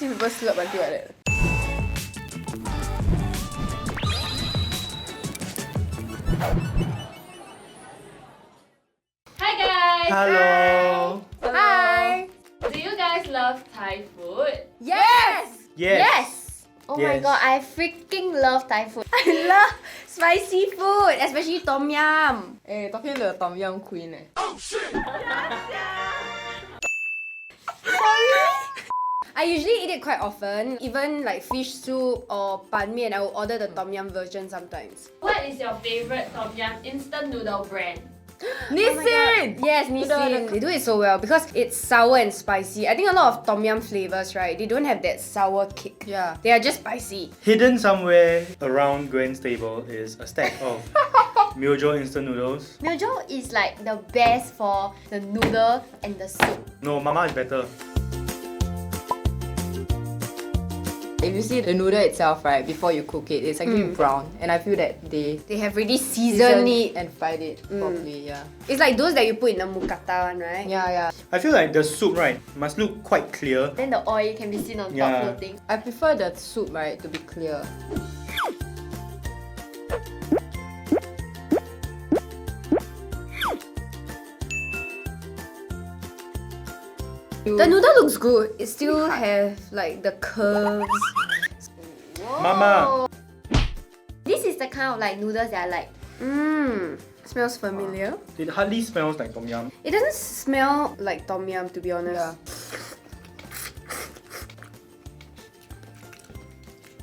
see people slurp until like that. Hi guys! Hello. Hi! Do you guys love Thai food? Yes! Yes. Oh my Yes. god, I freaking love Thai food. I love spicy food, especially tom yum. Hey, talking to the tom yum queen. I usually eat it quite often. Even like fish soup or ban mian, I will order the tom yum version sometimes. What is your favorite Tom Yum instant noodle brand? Nissin! Yes, Nissin. They do it so well because it's sour and spicy. I think a lot of tom yum flavors, right? They don't have that sour kick. Yeah. They are just spicy. Hidden somewhere around Gwen's table is a stack of Myojo instant noodles. Myojo is like the best for the noodle and the soup. No, Mama is better. If you see the noodle itself, right, before you cook it, it's actually brown. And I feel that they have really seasoned it and fried it properly, yeah. It's like those that you put in the mookata one, right? Yeah. I feel like the soup, right, must look quite clear. Then the oil can be seen on Yeah. top floating. I prefer the soup, right, to be clear. The noodle looks good. It still have like the curves. Mama. This is the kind of like noodles that I like. Smells familiar. It hardly smells like Tom Yum. It doesn't smell like tom yum, to be honest.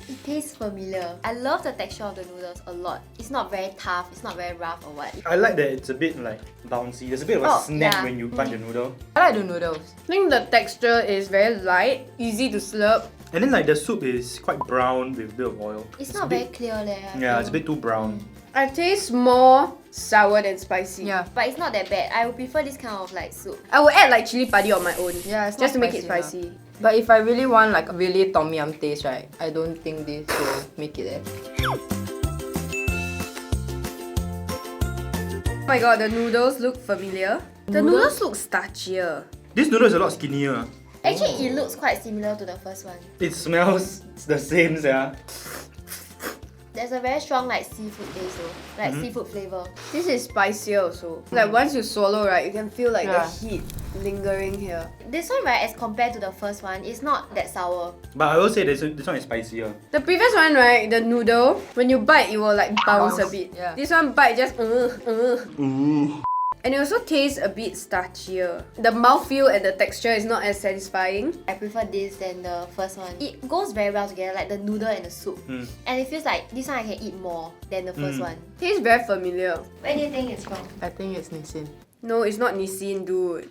It tastes familiar. I love the texture of the noodles a lot. It's not very tough, it's not very rough or what. I like that it's a bit like bouncy. There's a bit of a snap yeah. when you bite the noodle. I like the noodles. I think the texture is very light, easy to slurp. And then like the soup is quite brown with a bit of oil. It's a not bit, very clear leh. I Yeah, feel. it's a bit too brown. I taste more sour than spicy. Yeah. But it's not that bad. I would prefer this kind of like soup. I will add like chili padi on my own. Yeah, it's just to not make it spicy, spicy. But if I really want like a really tom yum taste, right, I don't think this will make it there. Oh my god, the noodles look familiar. The noodles look starchier. This noodle is a lot skinnier. Actually, it looks quite similar to the first one. It smells the same, yeah. There's a very strong like seafood taste though. Like seafood flavor. This is spicier also. Like once you swallow, right, you can feel like the heat lingering here. This one, right, as compared to the first one, it's not that sour. But I will say this one is spicier. The previous one, right, the noodle, when you bite, it will like bounce a bit. Yeah. This one bite just And it also tastes a bit starchier. The mouthfeel and the texture is not as satisfying. I prefer this than the first one. It goes very well together, like the noodle and the soup. And it feels like this one I can eat more than the first one. Tastes very familiar. Where do you think it's from? I think it's Nissin. No, it's not Nissin, dude.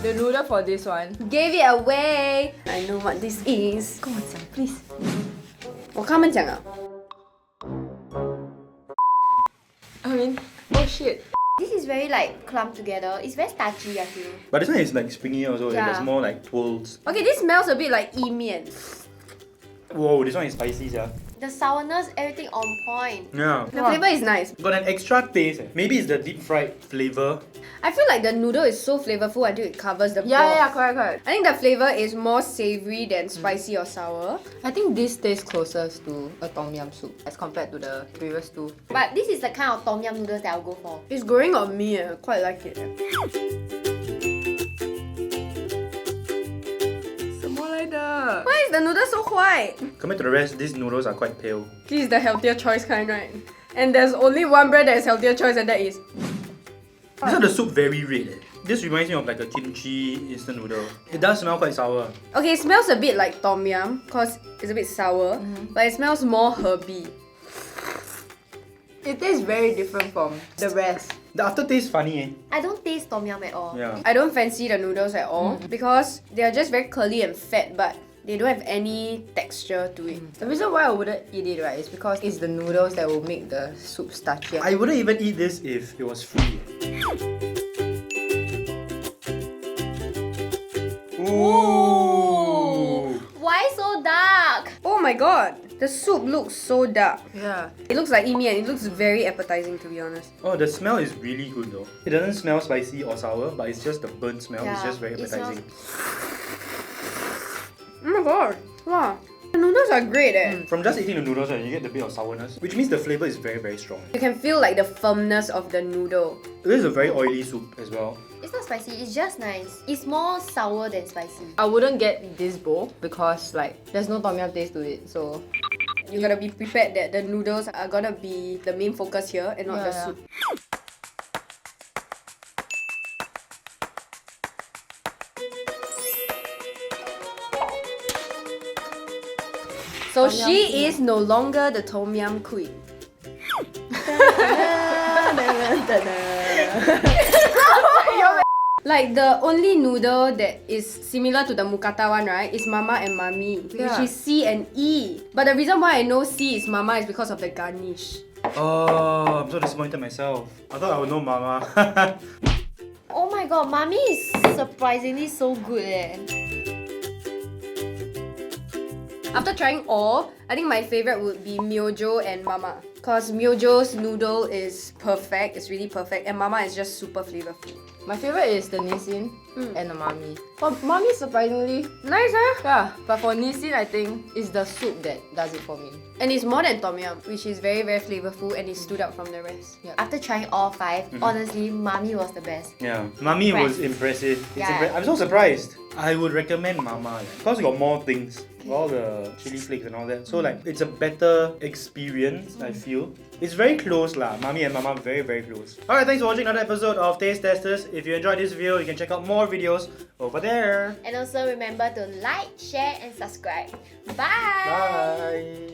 The noodle for this one. Gave it away. I know what this is. 跟我讲 please. 我跟他们讲啊。 I mean, oh shit. This is very like clumped together. It's very starchy, I feel. But this one is like springy also. Yeah. There's more like twirls. Okay, this smells a bit like 意面. Whoa, this one is spicy, yeah. The sourness, everything on point. Yeah. The flavor is nice. Got an extra taste. Maybe it's the deep fried flavor. I feel like the noodle is so flavorful until it covers the broth. Yeah, correct. I think the flavor is more savory than spicy or sour. I think this tastes closest to a tom yum soup as compared to the previous two. But this is the kind of tom yum noodles that I'll go for. It's growing on me. I quite like it. 什么来的? Why is the noodle so white? Compared to the rest, these noodles are quite pale. This is the healthier choice kind, right? And there's only one brand that is healthier choice, and that is... This one the soup very red. This reminds me of like a kimchi instant noodle. It does smell quite sour. Okay, it smells a bit like tom yum because it's a bit sour, but it smells more herby. It tastes very different from the rest. The aftertaste funny, eh? I don't taste tom yum at all. Yeah. I don't fancy the noodles at all because they are just very curly and fat, but they don't have any texture to it. The reason why I wouldn't eat it, right, is because it's the noodles that will make the soup starchy. I wouldn't even eat this if it was free. Ooh! Why so dark? Oh my god! The soup looks so dark. Yeah. It looks like imi and it looks very appetizing, to be honest. Oh, the smell is really good though. It doesn't smell spicy or sour, but it's just the burnt smell. It's Yeah, just very it smells- appetizing. Oh my god. Wow. The noodles are great From just eating the noodles, right, you get the bit of sourness, which means the flavor is very, very strong. You can feel like the firmness of the noodle. This is a very oily soup as well. It's not spicy, it's just nice. It's more sour than spicy. I wouldn't get this bowl because like there's no tom yum taste to it. So You gotta be prepared that the noodles are gonna be the main focus here and not the Yeah. soup. So she is no longer the tom yum queen. Like the only noodle that is similar to the mookata one, right, is Mama and Mamee, Yeah. which is C and E. But the reason why I know C is Mama is because of the garnish. Oh, I'm so disappointed myself. I thought I would know Mama. Oh my god, Mamee is surprisingly so good eh. After trying all, I think my favorite would be Myojo and Mama. Cause Myojo's noodle is perfect, it's really perfect, and Mama is just super flavorful. my favorite is the Nissin and the Mamee. For Mamee, surprisingly, Nice, huh? yeah. But for Nissin, I think it's the soup that does it for me. And it's more than tom yum, which is very, very flavorful and it stood out from the rest. Yeah. After trying all 5, honestly, Mamee was the best. Yeah, Mamee was impressive. It's Yeah. I'm so surprised. I would recommend Mama because you got more things, all the chili flakes and all that. So like, it's a better experience. I feel it's very close lah. Mamee and Mama very, very close. All right, thanks for watching another episode of Taste Testers. If you enjoyed this video, you can check out more videos over there. And also remember to like, share and subscribe. Bye! Bye.